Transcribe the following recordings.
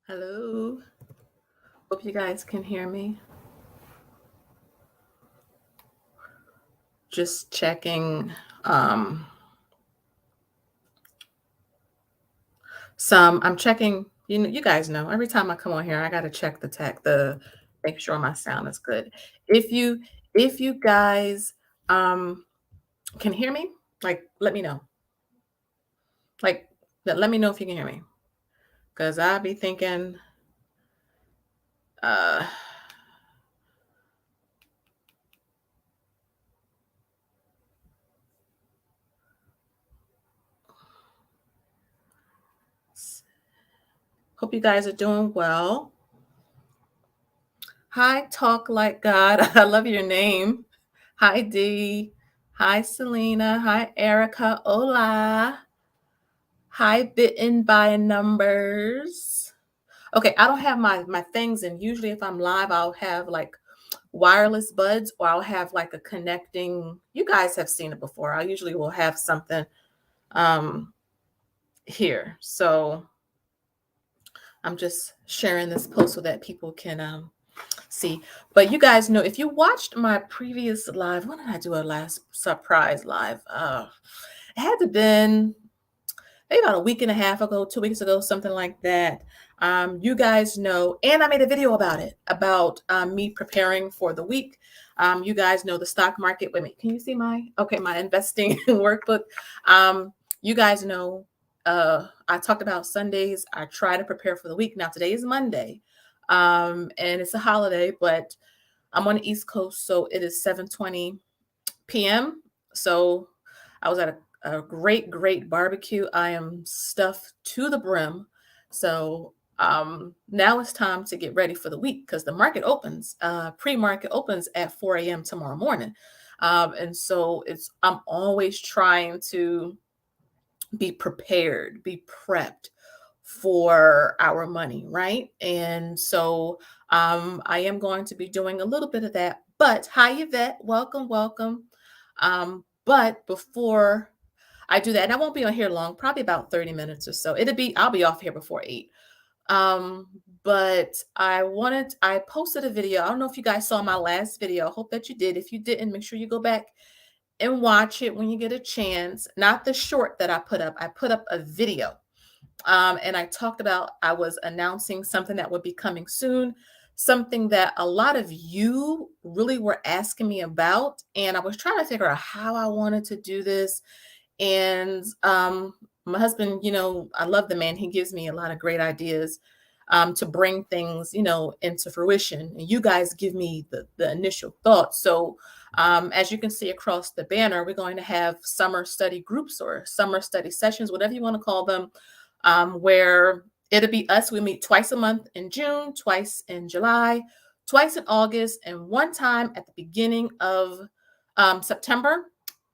Hello. Hope you guys can hear me. Just checking I'm checking, you guys know every time I come on here, I gotta check the make sure my sound is good. If you if you guys can hear me, like let me know. Like let me know if you can hear me. Cause I'll be thinking uh hope you guys are doing well. Hi, Talk Like God. I love your name. Hi, Dee. Hi, Selena. Hi, Erica. Hola. Hi, Bitten by Numbers. Okay, I don't have my things, and usually if I'm live, I'll have like wireless buds, or I'll have like a connecting. You guys have seen it before. I usually will have something um here. So I'm just sharing this post so that people can see. But you guys know, if you watched my previous live, when did I do a last surprise live? It had to been maybe about a week and a half ago, 2 weeks ago, something like that. You guys know, and I made a video about it, about me preparing for the week. You guys know the stock market. Wait a minute, can you see my investing workbook? You guys know, I talked about Sundays. I try to prepare for the week. Now, today is Monday, and it's a holiday, but I'm on the East Coast, so it is 7:20 p.m. So I was at a great barbecue. I am stuffed to the brim. So now it's time to get ready for the week because the market opens, pre-market opens at 4 a.m. tomorrow morning. And so I'm always trying to be prepared, be prepped for our money, right? And so I am going to be doing a little bit of that. But hi, Yvette, welcome. But before I do that, and I won't be on here long, probably about 30 minutes or so. I'll be off here before 8. But I posted a video. I don't know if you guys saw my last video. I hope that you did. If you didn't, make sure you go back and watch it when you get a chance. Not the short that I put up. I put up a video. And I talked about, I was announcing something that would be coming soon, something that a lot of you really were asking me about. And I was trying to figure out how I wanted to do this. And my husband, I love the man. He gives me a lot of great ideas to bring things, into fruition. And you guys give me the initial thoughts. So as you can see across the banner, we're going to have summer study groups or summer study sessions, whatever you want to call them, where it'll be us. We meet twice a month in June, twice in July, twice in August, and one time at the beginning of September.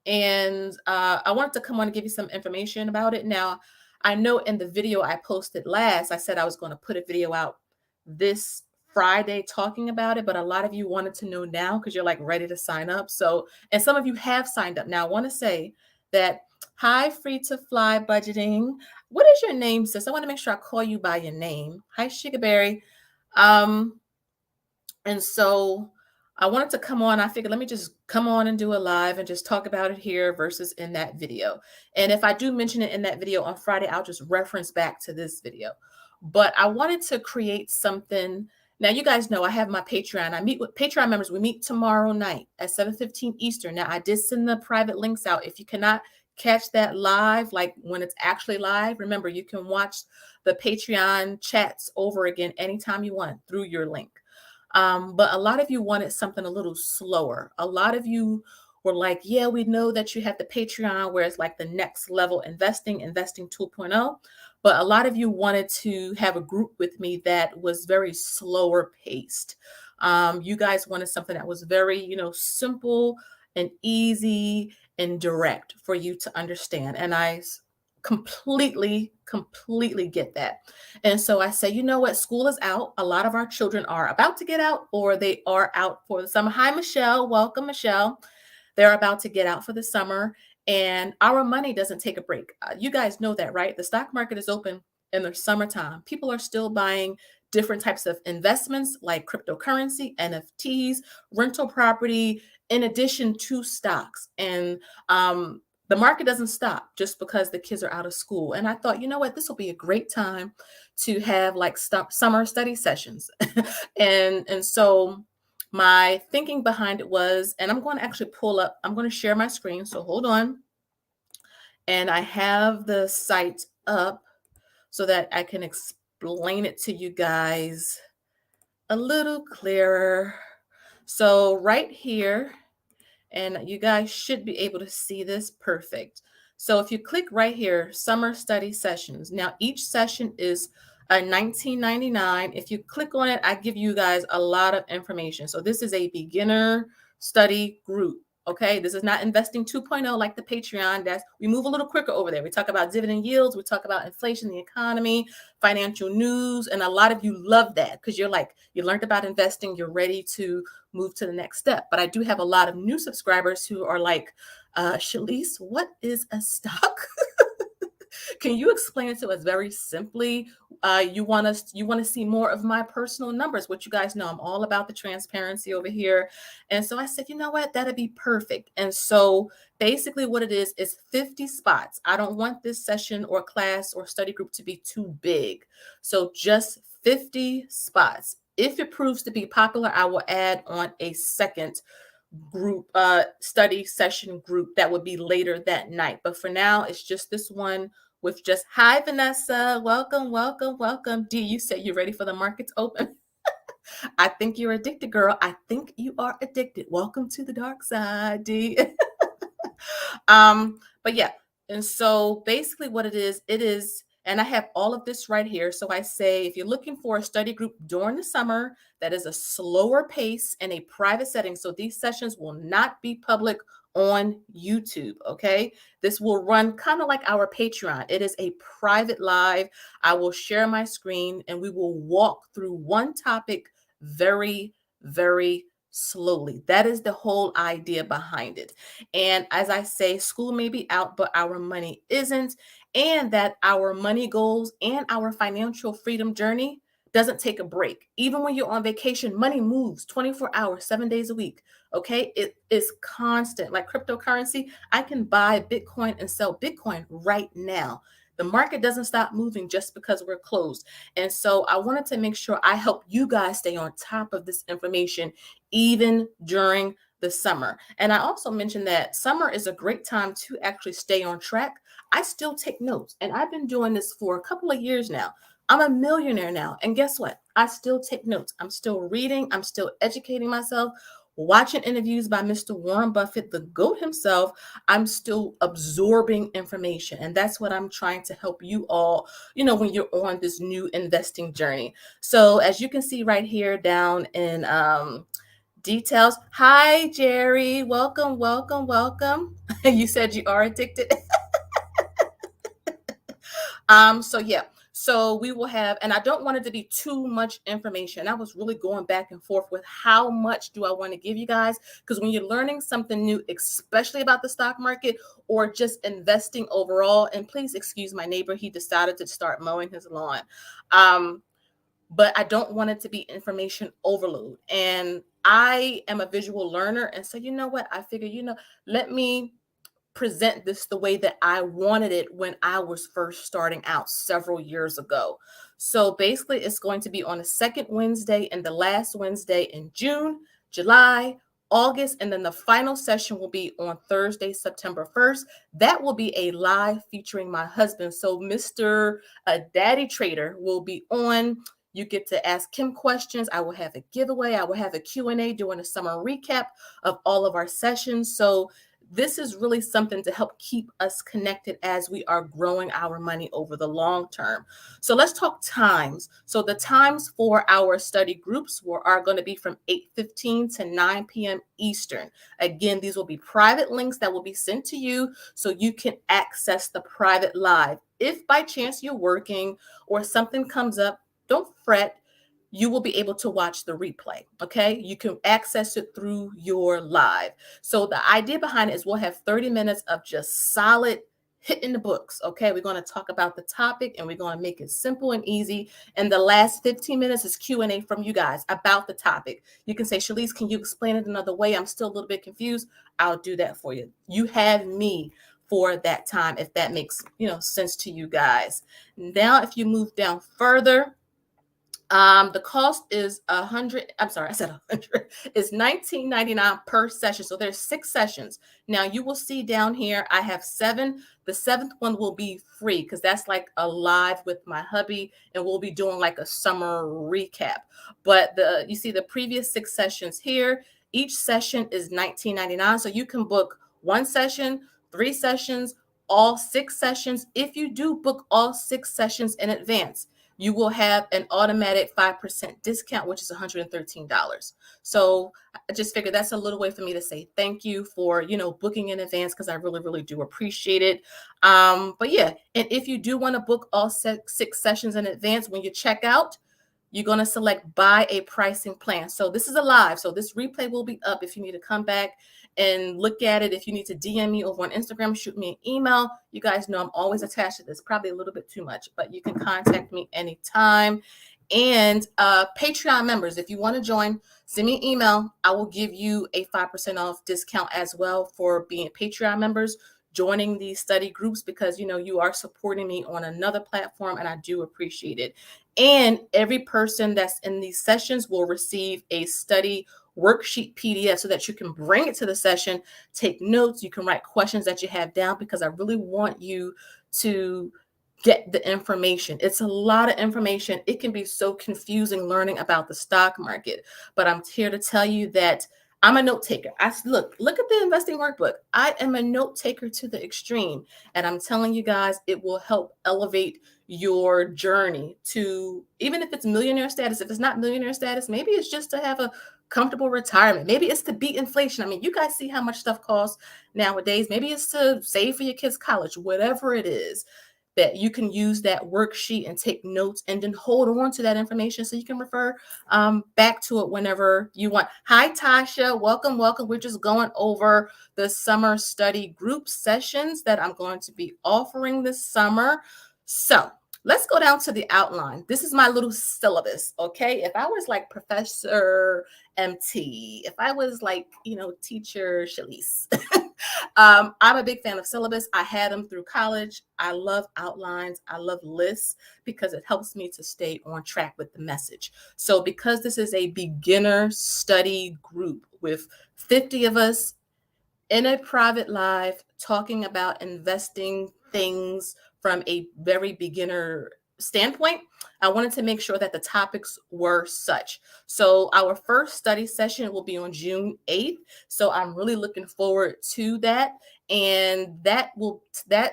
And I wanted to come on and give you some information about it. Now, I know in the video I posted last, I said I was going to put a video out this Friday talking about it, but a lot of you wanted to know now because you're like ready to sign up. So, and some of you have signed up. Now, I want to say that hi, free to fly budgeting. What is your name, sis? I want to make sure I call you by your name. Hi, Sugarberry. Um, and so I wanted to come on. I figured let me just come on and do a live and just talk about it here versus in that video. And if I do mention it in that video on Friday, I'll just reference back to this video. But I wanted to create something. Now, you guys know I have my Patreon. I meet with Patreon members. We meet tomorrow night at 7:15 Eastern. Now, I did send the private links out. If you cannot catch that live, like when it's actually live, remember, you can watch the Patreon chats over again anytime you want through your link. But a lot of you wanted something a little slower. A lot of you were like, yeah, we know that you have the Patreon where it's like the next level investing 2.0. But a lot of you wanted to have a group with me that was very slower paced. You guys wanted something that was very, simple and easy and direct for you to understand. And I completely get that. And so I say, you know what? School is out. A lot of our children are about to get out or they are out for the summer. Hi, Michelle. Welcome, Michelle. They're about to get out for the summer and our money doesn't take a break. You guys know that, right? The stock market is open in the summertime. People are still buying different types of investments like cryptocurrency, NFTs, rental property, in addition to stocks. And the market doesn't stop just because the kids are out of school. And I thought, you know what, this will be a great time to have like summer study sessions. And so my thinking behind it was, and I'm going to actually I'm going to share my screen. So hold on. And I have the site up so that I can explain it to you guys a little clearer. So right here, and you guys should be able to see this perfect. So if you click right here, summer study sessions. Now each session is $19.99. If you click on it, I give you guys a lot of information. So this is a beginner study group. Okay, this is not investing 2.0 like the Patreon. We move a little quicker over there. We talk about dividend yields, we talk about inflation, the economy, financial news, and a lot of you love that because you're like, you learned about investing, you're ready to move to the next step. But I do have a lot of new subscribers who are like, Shalise, what is a stock? Can you explain it to us very simply? You want to see more of my personal numbers, which you guys know I'm all about the transparency over here. And so I said, you know what, that'd be perfect. And so basically what it is 50 spots. I don't want this session or class or study group to be too big. So just 50 spots. If it proves to be popular, I will add on a second group study session group that would be later that night. But for now, it's just this one with just, hi, Vanessa. Welcome, welcome, welcome. D, you said you're ready for the markets open. I think you're addicted, girl. I think you are addicted. Welcome to the dark side, D. But yeah, and so basically what it is, and I have all of this right here. So I say, if you're looking for a study group during the summer that is a slower pace in a private setting, so these sessions will not be public on YouTube, okay? This will run kind of like our Patreon. It is a private live. I will share my screen and we will walk through one topic very, very slowly. That is the whole idea behind it. And as I say, school may be out, but our money isn't. And that our money goals and our financial freedom journey doesn't take a break. Even when you're on vacation, money moves 24 hours, 7 days a week. Okay. It is constant. Like cryptocurrency, I can buy Bitcoin and sell Bitcoin right now. The market doesn't stop moving just because we're closed. And so I wanted to make sure I help you guys stay on top of this information, even during the summer. And I also mentioned that summer is a great time to actually stay on track. I still take notes, and I've been doing this for a couple of years now. I'm a millionaire now. And guess what? I still take notes. I'm still reading. I'm still educating myself, watching interviews by Mr. Warren Buffett, the GOAT himself. I'm still absorbing information. And that's what I'm trying to help you all, when you're on this new investing journey. So as you can see right here down in details. Hi, Jerry. Welcome, welcome, welcome. You said you are addicted. So yeah. So we will have, and I don't want it to be too much information. I was really going back and forth with how much do I want to give you guys? Because when you're learning something new, especially about the stock market or just investing overall, and please excuse my neighbor, he decided to start mowing his lawn. But I don't want it to be information overload. And I am a visual learner. And so, you know what? I figure, let me present this the way that I wanted it when I was first starting out several years ago. So basically, it's going to be on the second Wednesday and the last Wednesday in June, July, August, and then the final session will be on Thursday, September 1st. That will be a live featuring my husband. So Mr. Daddy Trader will be on. You get to ask him questions. I will have a giveaway. I will have a Q&A during a summer recap of all of our sessions. So this is really something to help keep us connected as we are growing our money over the long term. So let's talk times. So the times for our study groups are going to be from 8:15 to 9 p.m. Eastern. Again, these will be private links that will be sent to you so you can access the private live. If by chance you're working or something comes up, don't fret. You will be able to watch the replay. Okay. You can access it through your live. So the idea behind it is we'll have 30 minutes of just solid hitting the books. Okay, we're going to talk about the topic and we're going to make it simple and easy. And the last 15 minutes is Q&A from you guys about the topic. You can say, Shalise, can you explain it another way? I'm still a little bit confused. I'll do that for you. You have me for that time, if that makes sense to you guys. Now, if you move down further, the cost is 100. I'm sorry, I said 100. It's $19.99 per session. So there's 6 sessions. Now you will see down here, I have 7. The 7th one will be free because that's like a live with my hubby, and we'll be doing like a summer recap. But you see the previous 6 sessions here. Each session is $19.99. So you can book 1 session, 3 sessions, all 6 sessions. If you do book all 6 sessions in advance, you will have an automatic 5% discount, which is $113. So I just figured that's a little way for me to say thank you for, booking in advance, because I really, really do appreciate it. But yeah, and if you do want to book all 6 sessions in advance, when you check out, you're going to select buy a pricing plan. So this is a live. So this replay will be up if you need to come back and look at it. If you need to DM me over on Instagram, shoot me an email. You guys know I'm always attached to this, probably a little bit too much, but you can contact me anytime. And Patreon members, if you want to join, send me an email. I will give you a 5% off discount as well for being Patreon members, joining these study groups, because you are supporting me on another platform, and I do appreciate it. And every person that's in these sessions will receive a study worksheet PDF so that you can bring it to the session, take notes, you can write questions that you have down, because I really want you to get the information. It's a lot of information. It can be so confusing learning about the stock market, but I'm here to tell you that I'm a note taker. Look at the investing workbook. I am a note taker to the extreme, and I'm telling you guys, it will help elevate your journey to, even if it's millionaire status. If it's not millionaire status, maybe it's just to have a comfortable retirement. Maybe it's to beat inflation. I mean, you guys see how much stuff costs nowadays. Maybe it's to save for your kids' college, whatever it is, that you can use that worksheet and take notes and then hold on to that information so you can refer back to it whenever you want. Hi, Tasha. Welcome, welcome. We're just going over the summer study group sessions that I'm going to be offering this summer. So let's go down to the outline. This is my little syllabus, okay? If I was like Professor MT, if I was like, Teacher Shalise, I'm a big fan of syllabus. I had them through college. I love outlines. I love lists because it helps me to stay on track with the message. So because this is a beginner study group with 50 of us in a private live talking about investing things from a very beginner standpoint, I wanted to make sure that the topics were such. So our first study session will be on June 8th. So I'm really looking forward to that. And that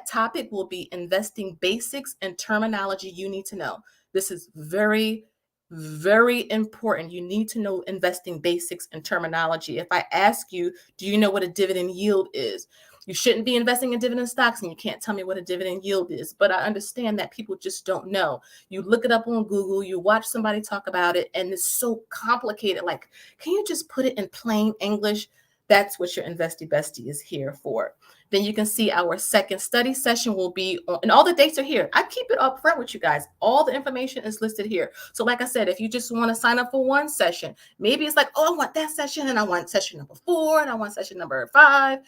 topic will be investing basics and terminology you need to know. This is very, very important. You need to know investing basics and terminology. If I ask you, do you know what a dividend yield is? You shouldn't be investing in dividend stocks and you can't tell me what a dividend yield is. But I understand that people just don't know. You look it up on Google, you watch somebody talk about it, and it's so complicated. Like, can you just put it in plain English? That's what your investie bestie is here for. Then you can see our second study session will be on, and all the dates are here. I keep it up front with you guys. All the information is listed here. So like I said, if you just want to sign up for one session, maybe it's like, oh, I want that session, and I want session number 4, and I want session number 5.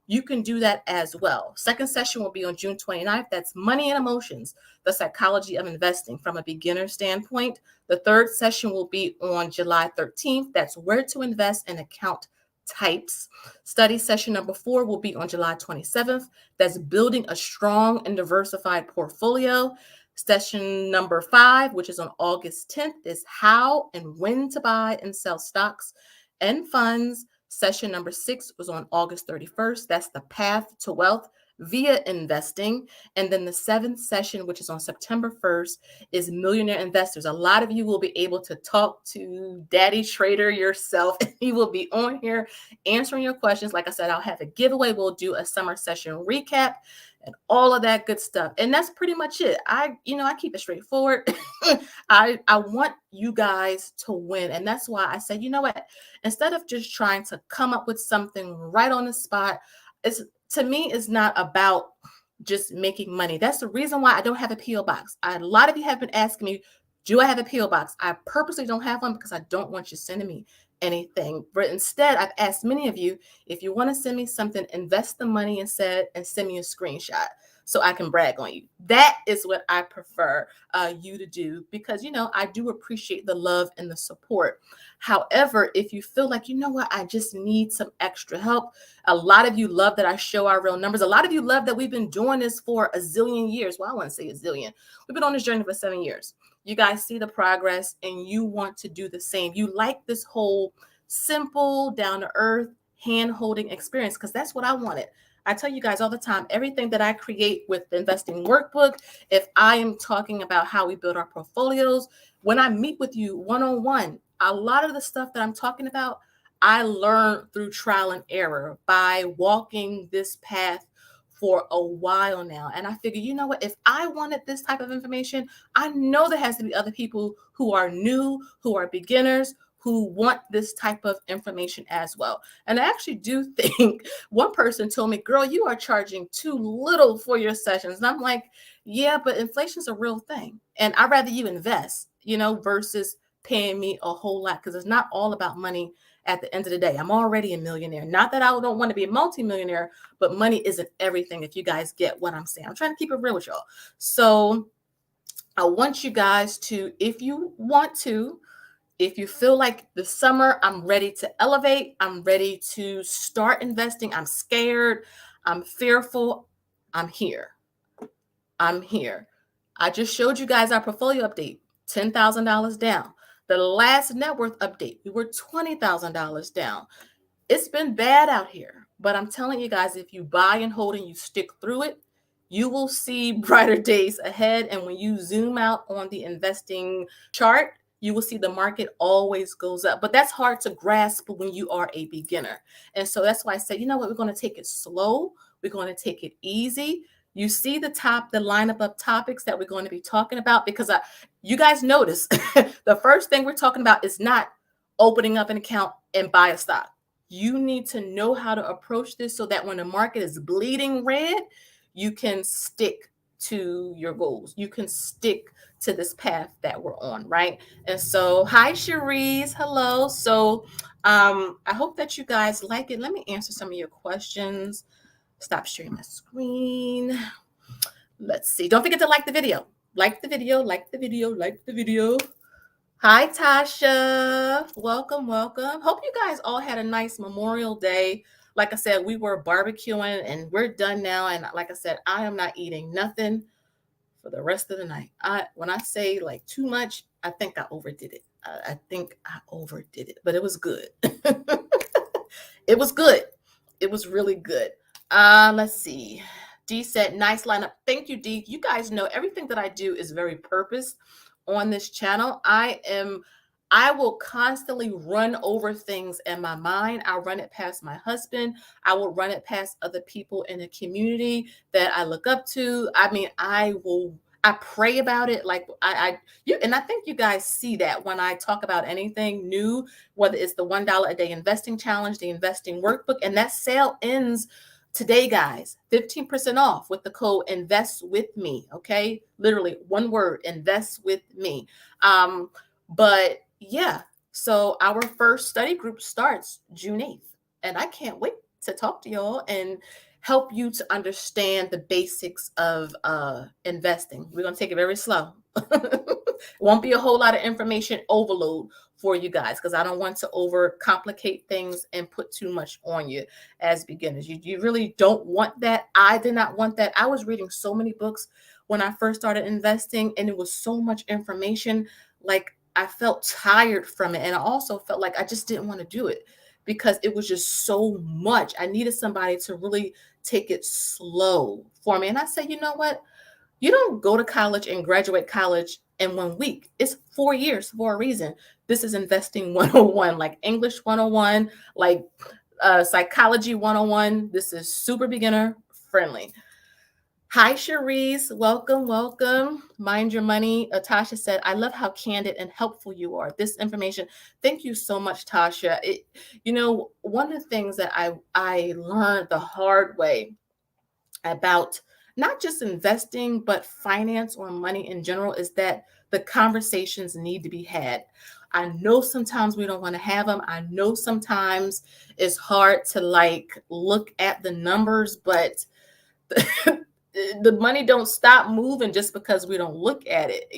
You can do that as well. Second session will be on June 29th. That's Money and Emotions, the Psychology of Investing from a Beginner Standpoint. The third session will be on July 13th. That's Where to Invest and Account Types. Study session number 4 will be on July 27th. That's Building a Strong and Diversified Portfolio. Session number 5, which is on August 10th, is How and When to Buy and Sell Stocks and Funds. Session number 6 was on August 31st. That's the Path to Wealth via Investing. And then the 7th session, which is on September 1st, is Millionaire Investors. A lot of you will be able to talk to Daddy Trader yourself. He will be on here answering your questions. Like I said, I'll have a giveaway. We'll do a summer session recap and all of that good stuff. And that's pretty much it. I keep it straightforward. I want you guys to win. And that's why I said, you know what? Instead of just trying to come up with something right on the spot, to me, it's not about just making money. That's the reason why I don't have a P.O. box. A lot of you have been asking me, do I have a P.O. box? I purposely don't have one because I don't want you sending me anything. But instead, I've asked many of you, if you want to send me something, invest the money instead and send me a screenshot so I can brag on you. That is what I prefer you to do because, I do appreciate the love and the support. However, if you feel like, you know what, I just need some extra help, a lot of you love that I show our real numbers. A lot of you love that we've been doing this for a zillion years. Well, I wouldn't say a zillion. We've been on this journey for 7 years. You guys see the progress and you want to do the same. You like this whole simple, down to earth, hand holding experience because that's what I wanted. I tell you guys all the time, everything that I create with the investing workbook, if I am talking about how we build our portfolios, when I meet with you one-on-one, a lot of the stuff that I'm talking about, I learned through trial and error by walking this path for a while now. And I figure, you know what, if I wanted this type of information, I know there has to be other people who are new, who are beginners, who want this type of information as well. And I actually do think one person told me, girl, you are charging too little for your sessions. And I'm like, yeah, but inflation's a real thing. And I'd rather you invest, versus paying me a whole lot because it's not all about money at the end of the day. I'm already a millionaire. Not that I don't want to be a multimillionaire, but money isn't everything if you guys get what I'm saying. I'm trying to keep it real with y'all. So I want you guys to, if you want to, if you feel like the summer, I'm ready to elevate, I'm ready to start investing, I'm scared, I'm fearful, I'm here. I'm here. I just showed you guys our portfolio update, $10,000 down. The last net worth update, we were $20,000 down. It's been bad out here, but I'm telling you guys, if you buy and hold and you stick through it, you will see brighter days ahead. And when you zoom out on the investing chart, you will see the market always goes up. But that's hard to grasp when you are a beginner. And so that's why I say, you know what, we're going to take it slow. We're going to take it easy. You see the lineup of topics that we're going to be talking about because you guys notice the first thing we're talking about is not opening up an account and buy a stock. You need to know how to approach this so that when the market is bleeding red, you can stick to your goals. You can stick to this path that we're on, right? And so, hi, Cherise. Hello. So, I hope that you guys like it. Let me answer some of your questions. Stop sharing my screen. Let's see. Don't forget to like the video. Like the video, like the video, like the video. Hi, Tasha. Welcome, welcome. Hope you guys all had a nice Memorial Day. Like I said, we were barbecuing and we're done now. And like I said, I am not eating nothing for the rest of the night. When I say like too much, I think I overdid it. I think I overdid it, but it was good. It was good. It was really good. Let's see. D said, nice lineup. Thank you, D. You guys know everything that I do is very purpose on this channel. I will constantly run over things in my mind. I'll run it past my husband. I will run it past other people in the community that I look up to. I mean, I pray about it. Like and I think you guys see that when I talk about anything new, whether it's the $1 a day investing challenge, the investing workbook, and that sale ends today, guys, 15% off with the code invest with me. Okay. Literally one word, invest with me. But yeah, so our first study group starts June 8th, and I can't wait to talk to y'all and help you to understand the basics of investing. We're going to take it very slow. Won't be a whole lot of information overload for you guys because I don't want to overcomplicate things and put too much on you as beginners. You really don't want that. I did not want that. I was reading so many books when I first started investing, and it was so much information. Like I felt tired from it. And I also felt like I just didn't want to do it because it was just so much. I needed somebody to really take it slow for me. And I said, you know what? You don't go to college and graduate college in 1 week. It's 4 years for a reason. This is investing 101, like English 101, like psychology 101. This is super beginner friendly. Hi, Cherise. Welcome, welcome. Mind your money. Tasha said, I love how candid and helpful you are. This information. Thank you so much, Tasha. One of the things that I learned the hard way about not just investing, but finance or money in general, is that the conversations need to be had. I know sometimes we don't want to have them. I know sometimes it's hard to like look at the numbers, but the money don't stop moving just because we don't look at it,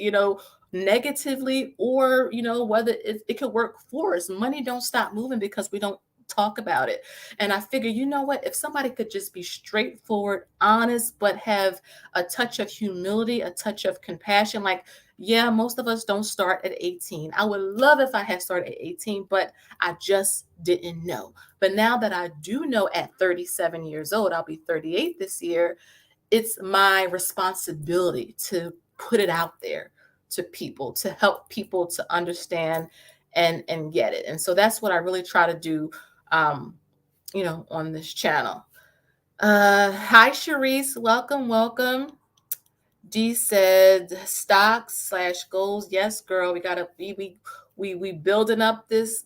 negatively, or whether it could work for us. Money don't stop moving because we don't talk about it. And I figure, you know what, if somebody could just be straightforward, honest, but have a touch of humility, a touch of compassion, like, yeah, most of us don't start at 18. I would love if I had started at 18, but I just didn't know. But now that I do know at 37 years old, I'll be 38 this year, it's my responsibility to put it out there to people, to help people to understand and get it. And so that's what I really try to do, um, on this channel. Hi, Sharice. Welcome, welcome. D said stocks slash goals. Yes, girl, we gotta we building up this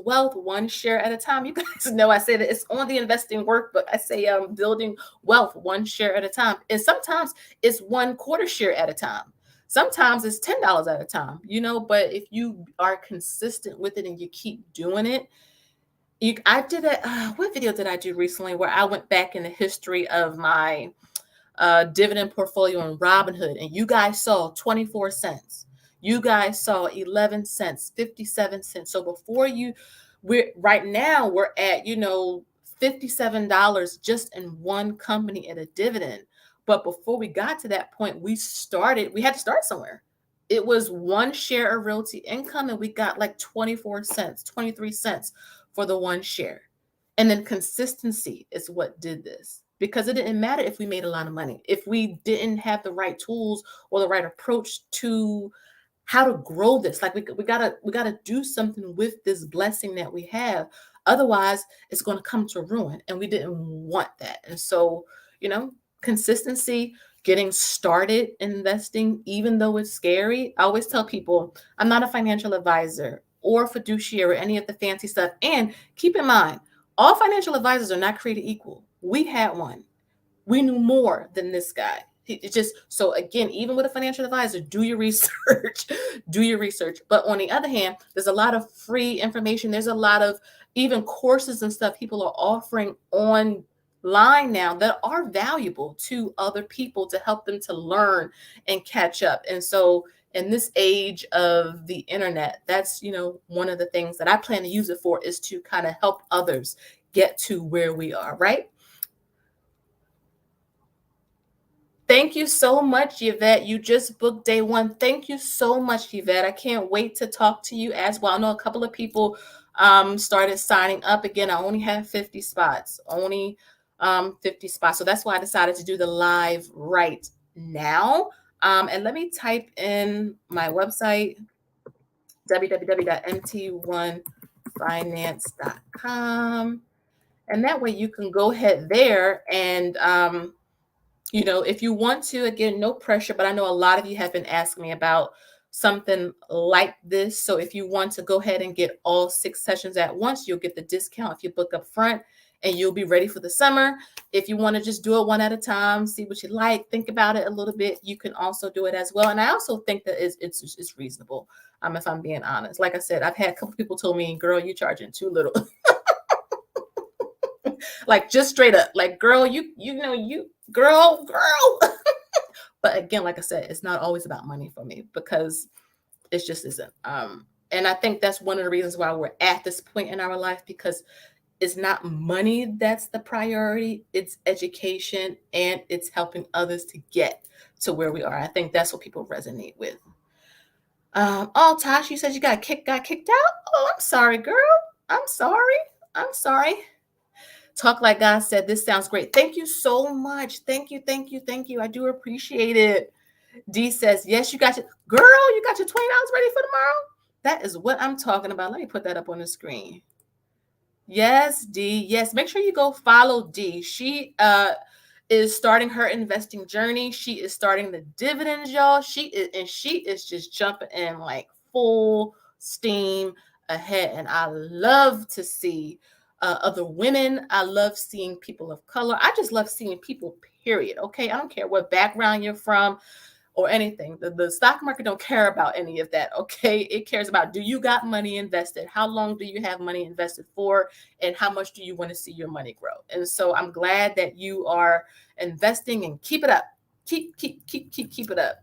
wealth one share at a time. You guys know I say that it's on the investing workbook. I say building wealth one share at a time. And sometimes it's one quarter share at a time. Sometimes it's $10 at a time, but if you are consistent with it and you keep doing it, I did a what video did I do recently where I went back in the history of my dividend portfolio in Robinhood, and you guys saw 24 cents. You guys saw 11 cents, 57 cents. So we're right now we're at, $57 just in one company at a dividend. But before we got to that point, we had to start somewhere. It was one share of realty income, and we got like 24 cents, 23 cents for the one share. And then consistency is what did this, because it didn't matter if we made a lot of money. If we didn't have the right tools or the right approach to how to grow this, like we gotta do something with this blessing that we have. Otherwise, it's going to come to ruin, and we didn't want that. And so, consistency, getting started investing, even though it's scary. I always tell people I'm not a financial advisor or fiduciary or any of the fancy stuff. And keep in mind, all financial advisors are not created equal. We had one. We knew more than this guy. It just, so again, even with a financial advisor, do your research, do your research. But on the other hand, there's a lot of free information. There's a lot of even courses and stuff people are offering online now that are valuable to other people to help them to learn and catch up. And so in this age of the internet, that's, one of the things that I plan to use it for, is to kind of help others get to where we are, right? Thank you so much, Yvette. You just booked day one. Thank you so much, Yvette. I can't wait to talk to you as well. I know a couple of people started signing up. Again, I only have 50 spots, only 50 spots. So that's why I decided to do the live right now. And let me type in my website, www.mt1finance.com. And that way you can go ahead there and if you want to, again, no pressure, but I know a lot of you have been asking me about something like this. So if you want to go ahead and get all 6 sessions at once, you'll get the discount if you book up front, and you'll be ready for the summer. If you want to just do it one at a time, see what you like, think about it a little bit, you can also do it as well. And I also think that it's reasonable. If I'm being honest, like I said, I've had a couple people told me, girl, you charging too little. Like, just straight up, like, girl, girl. But again, like I said, it's not always about money for me, because it just isn't. And I think that's one of the reasons why we're at this point in our life, because it's not money that's the priority, it's education, and it's helping others to get to where we are. I think that's what people resonate with. Oh, Tosh, you said you got kicked out. Oh, I'm sorry, girl. I'm sorry. Talk like God said. This sounds great. Thank you so much. Thank you. I do appreciate it. D says, yes, you got your $20 ready for tomorrow. That is what I'm talking about. Let me put that up on the screen. Yes, D. Yes. Make sure you go follow D. She is starting her investing journey. She is starting the dividends, y'all. She is just jumping in like full steam ahead. And I love to see other women. I love seeing people of color. I just love seeing people, period. Okay. I don't care what background you're from or anything. The stock market don't care about any of that. Okay. It cares about, do you got money invested? How long do you have money invested for? And how much do you want to see your money grow? And so I'm glad that you are investing, and keep it up. Keep it up.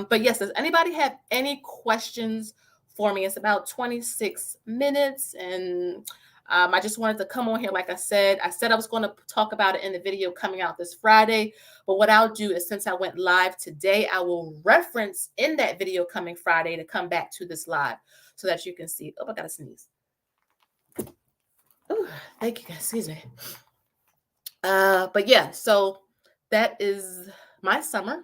But yes, does anybody have any questions for me? It's about 26 minutes, and I just wanted to come on here. Like I said I was going to talk about it in the video coming out this Friday. But what I'll do is, since I went live today, I will reference in that video coming Friday to come back to this live so that you can see. Oh, I got to sneeze. Oh, thank you guys. Excuse me. But yeah, so that is my summer.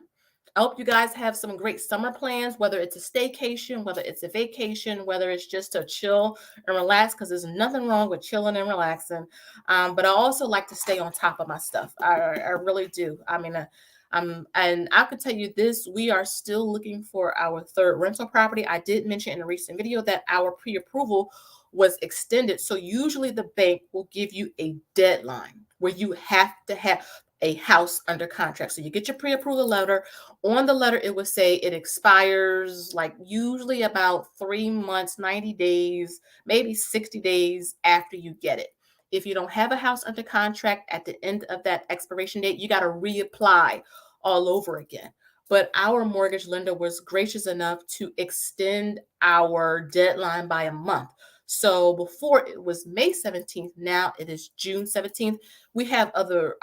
I hope you guys have some great summer plans, whether it's a staycation, whether it's a vacation, whether it's just to chill and relax, because there's nothing wrong with chilling and relaxing. But I also like to stay on top of my stuff. I really do. I mean, and I can tell you this, we are still looking for our third rental property. I did mention in a recent video that our pre-approval was extended. So usually the bank will give you a deadline where you have to have a house under contract. So you get your pre-approval letter. On the letter, it would say it expires like usually about 3 months, 90 days, maybe 60 days after you get it. If you don't have a house under contract at the end of that expiration date, you got to reapply all over again. But our mortgage lender was gracious enough to extend our deadline by a month. So before it was May 17th, now it is June 17th. We have other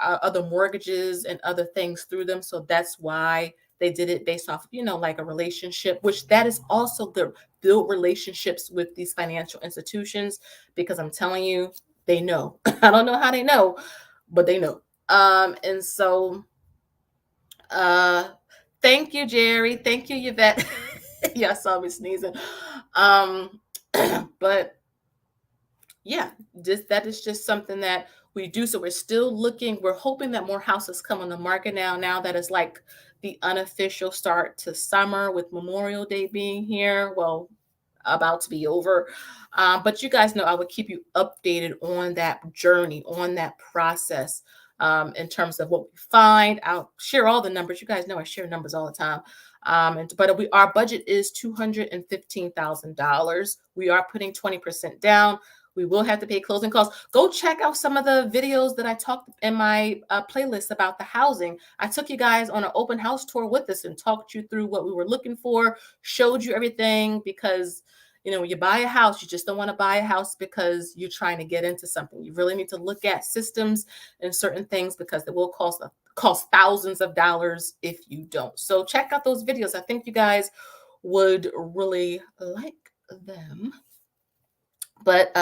mortgages and other things through them. So that's why they did it based off, like a relationship, which that is also good. Build relationships with these financial institutions, because I'm telling you, they know. I don't know how they know, but they know. And so thank you, Jerry. Thank you, Yvette. Y'all saw me sneezing. But yeah, that is just something that we do. So we're still looking. We're hoping that more houses come on the market now that is like the unofficial start to summer, with Memorial Day being here. Well, about to be over. But you guys know I would keep you updated on that journey, on that process, in terms of what we find. I'll share all the numbers. You guys know I share numbers all the time. But our budget is $215,000. We are putting 20% down. We will have to pay closing costs. Go check out some of the videos that I talked in my playlist about the housing. I took you guys on an open house tour with us and talked you through what we were looking for, showed you everything, because when you buy a house, you just don't want to buy a house because you're trying to get into something. You really need to look at systems and certain things, because it will cost thousands of dollars if you don't. So check out those videos. I think you guys would really like them. But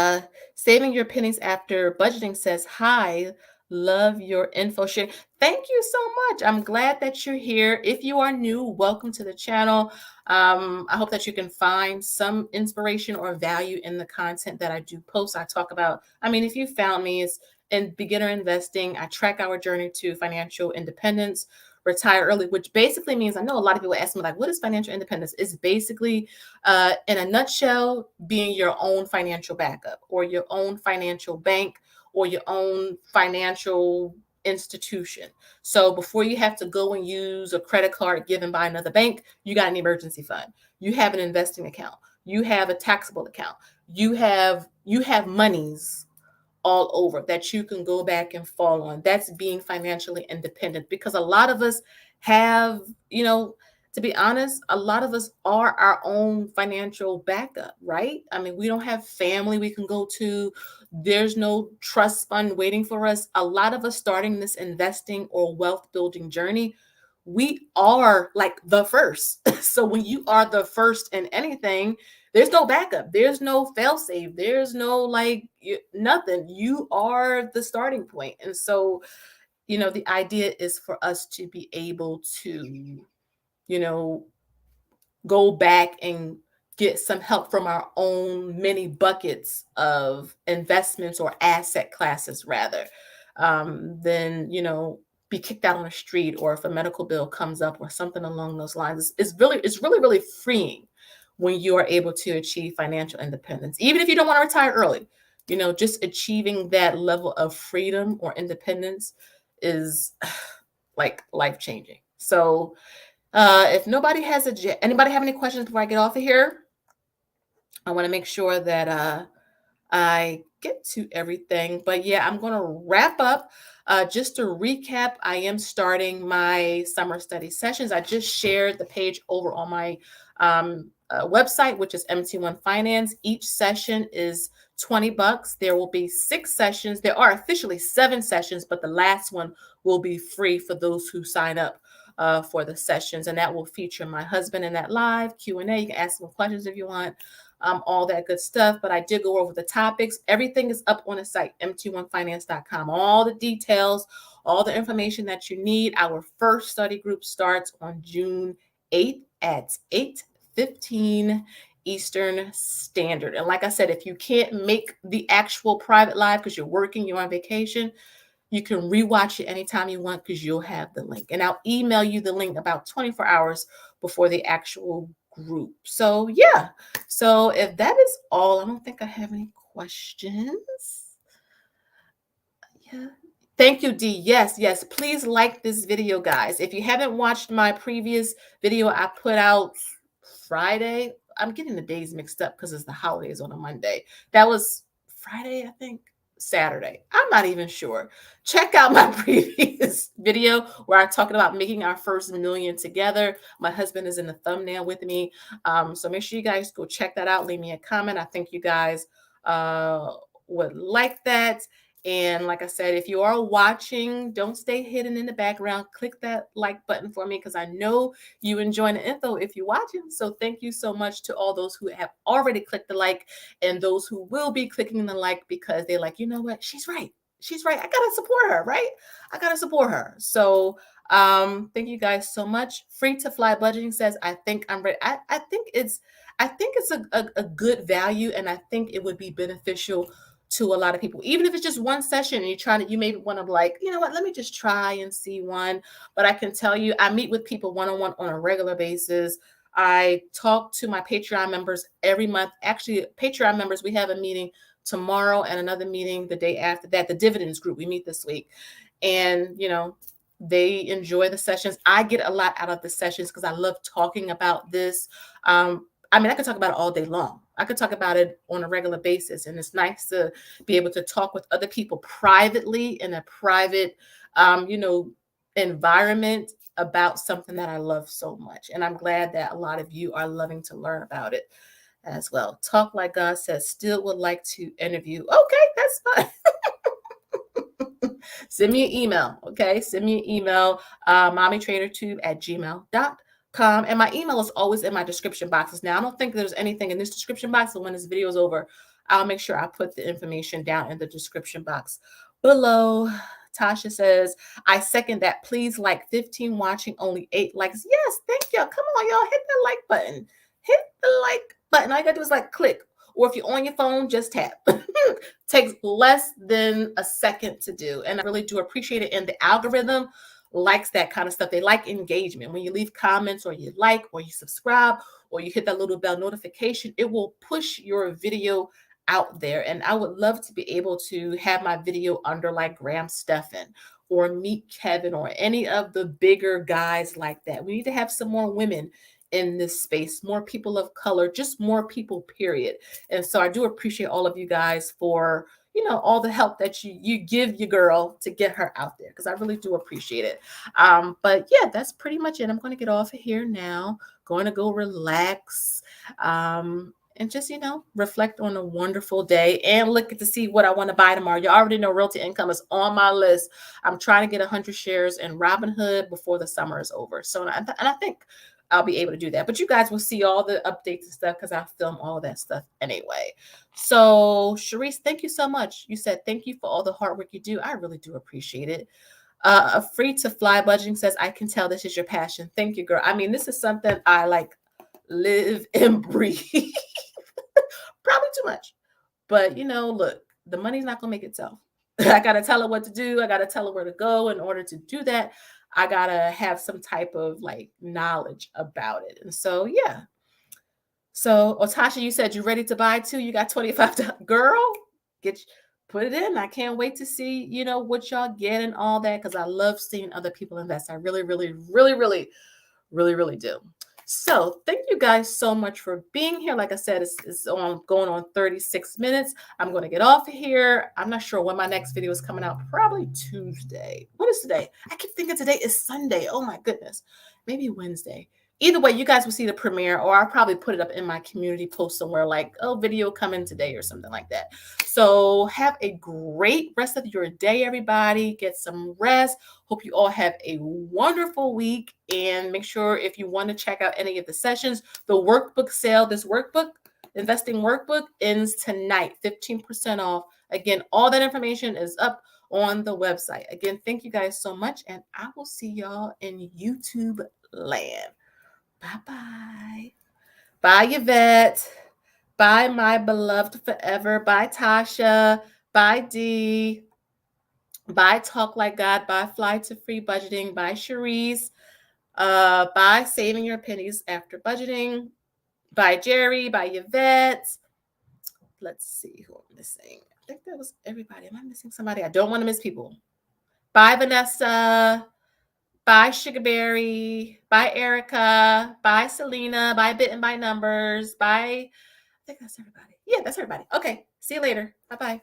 Saving Your Pennies After Budgeting says, hi, love your info sharing. Thank you so much. I'm glad that you're here. If you are new, welcome to the channel. I hope that you can find some inspiration or value in the content that I do post. I talk about, if you found me, it's in beginner investing. I track our journey to financial independence, retire early, which basically means, I know a lot of people ask me, like, what is financial independence? It's basically, in a nutshell, being your own financial backup, or your own financial bank, or your own financial institution. So before you have to go and use a credit card given by another bank, you got an emergency fund. You have an investing account. You have a taxable account. You have monies all over that you can go back and fall on. That's being financially independent, because a lot of us have, to be honest, a lot of us are our own financial backup, right? We don't have family we can go to. There's no trust fund waiting for us. A lot of us starting this investing or wealth building journey, we are like the first. So when you are the first in anything, there's no backup. There's no fail safe. There's no nothing. You are the starting point. And so, the idea is for us to be able to, go back and get some help from our own many buckets of investments, or asset classes rather, than, be kicked out on the street, or if a medical bill comes up or something along those lines. It's really freeing when you are able to achieve financial independence, even if you don't want to retire early. just achieving that level of freedom or independence is like life changing. So, if anybody have any questions before I get off of here? I want to make sure that I get to everything. But yeah, I'm going to wrap up. Just to recap, I am starting my summer study sessions. I just shared the page over on my website, which is MT1 Finance. Each session is $20. There will be 6 sessions. There are officially 7 sessions, but the last one will be free for those who sign up for the sessions, and that will feature my husband in that live Q&A. You can ask him questions if you want, all that good stuff. But I did go over the topics. Everything is up on the site, mt1finance.com. All the details, all the information that you need. Our first study group starts on June 8th at 8:15 Eastern Standard. And like I said, if you can't make the actual private live because you're working, you're on vacation, you can rewatch it anytime you want because you'll have the link. And I'll email you the link about 24 hours before the actual group. So, yeah. So, if that is all, I don't think I have any questions. Yeah. Thank you, Dee. Yes, yes. Please like this video, guys. If you haven't watched my previous video I put out Friday, I'm getting the days mixed up because it's the holidays on a Monday. That was Friday, I think. Saturday. I'm not even sure. Check out my previous video where I'm talking about making our first million together. My husband is in the thumbnail with me. So make sure you guys go check that out. Leave me a comment. I think you guys would like that. And like I said, if you are watching, don't stay hidden in the background. Click that like button for me because I know you enjoy the info if you're watching. So thank you so much to all those who have already clicked the like and those who will be clicking the like because they're like, you know what? She's right. She's right. I gotta support her, right? I gotta support her. So thank you guys so much. Free to Fly Budgeting says, I think I'm ready. I think it's a good value, and I think it would be beneficial to a lot of people, even if it's just one session and you maybe want to like, you know what, let me just try and see one. But I can tell you, I meet with people one-on-one on a regular basis. I talk to my Patreon members every month. Actually, Patreon members, we have a meeting tomorrow and another meeting the day after that. The dividends group, we meet this week. And, they enjoy the sessions. I get a lot out of the sessions because I love talking about this. I could talk about it all day long. I could talk about it on a regular basis. And it's nice to be able to talk with other people privately in a private, environment about something that I love so much. And I'm glad that a lot of you are loving to learn about it as well. Talk Like God Says, still would like to interview. Okay, that's fine. Send me an email. Okay, send me an email, mommytradertube@gmail.com. And my email is always in my description boxes. Now, I don't think there's anything in this description box, but when this video is over, I'll make sure I put the information down in the description box below. Tasha says, I second that. Please like 15 watching, only 8 likes. Yes, thank you. Come on, y'all. Hit the like button. Hit the like button. All you got to do is like click. Or if you're on your phone, just tap. Takes less than a second to do. And I really do appreciate it. And the algorithm likes that kind of stuff. They like engagement. When you leave comments or you like or you subscribe or you hit that little bell notification, it will push your video out there. And I would love to be able to have my video under like Graham Stephan or Meet Kevin or any of the bigger guys like that. We need to have some more women in this space, more people of color, just more people, period. And so I do appreciate all of you guys for, all the help that you give your girl to get her out there, because I really do appreciate it. But yeah, that's pretty much it. I'm going to get off of here now, going to go relax. And just, reflect on a wonderful day and look to see what I want to buy tomorrow. You already know Realty Income is on my list. I'm trying to get 100 shares in Robinhood before the summer is over. So, and I think I'll be able to do that. But you guys will see all the updates and stuff because I film all of that stuff anyway. So, Sharice, thank you so much. You said thank you for all the hard work you do. I really do appreciate it. Free to Fly Budgeting says, I can tell this is your passion. Thank you, girl. I mean, this is something I like live and breathe. Probably too much. But, look, the money's not going to make itself. I got to tell her what to do. I got to tell her where to go. In order to do that, I got to have some type of like knowledge about it. And so, yeah. So, Otasha, you said you're ready to buy too. You got $25. Girl, put it in. I can't wait to see, what y'all get and all that, because I love seeing other people invest. I really, really, really, really, really, really do. So thank you guys so much for being here. Like I said, it's going on 36 minutes. I'm going to get off of here. I'm not sure when my next video is coming out. Probably Tuesday. What is today? I keep thinking today is Sunday. Oh my goodness. Maybe Wednesday. Either way, you guys will see the premiere, or I'll probably put it up in my community post somewhere like, oh, video coming today or something like that. So have a great rest of your day, everybody. Get some rest. Hope you all have a wonderful week, and make sure if you want to check out any of the sessions, the workbook sale, this workbook, investing workbook, ends tonight, 15% off. Again, all that information is up on the website. Again, thank you guys so much, and I will see y'all in YouTube land. Bye-bye. Bye, Yvette. Bye, my beloved forever. Bye, Tasha. Bye, Dee. Bye, Talk Like God. Bye, Fly to Free Budgeting. Bye, Cherise. Bye, Saving Your Pennies After Budgeting. Bye, Jerry. Bye, Yvette. Let's see who I'm missing. I think that was everybody. Am I missing somebody? I don't want to miss people. Bye, Vanessa. Bye, Sugarberry. Bye, Erica. Bye, Selena. Bye, Bitten by Numbers. Bye. I think that's everybody. Yeah, that's everybody. Okay. See you later. Bye-bye.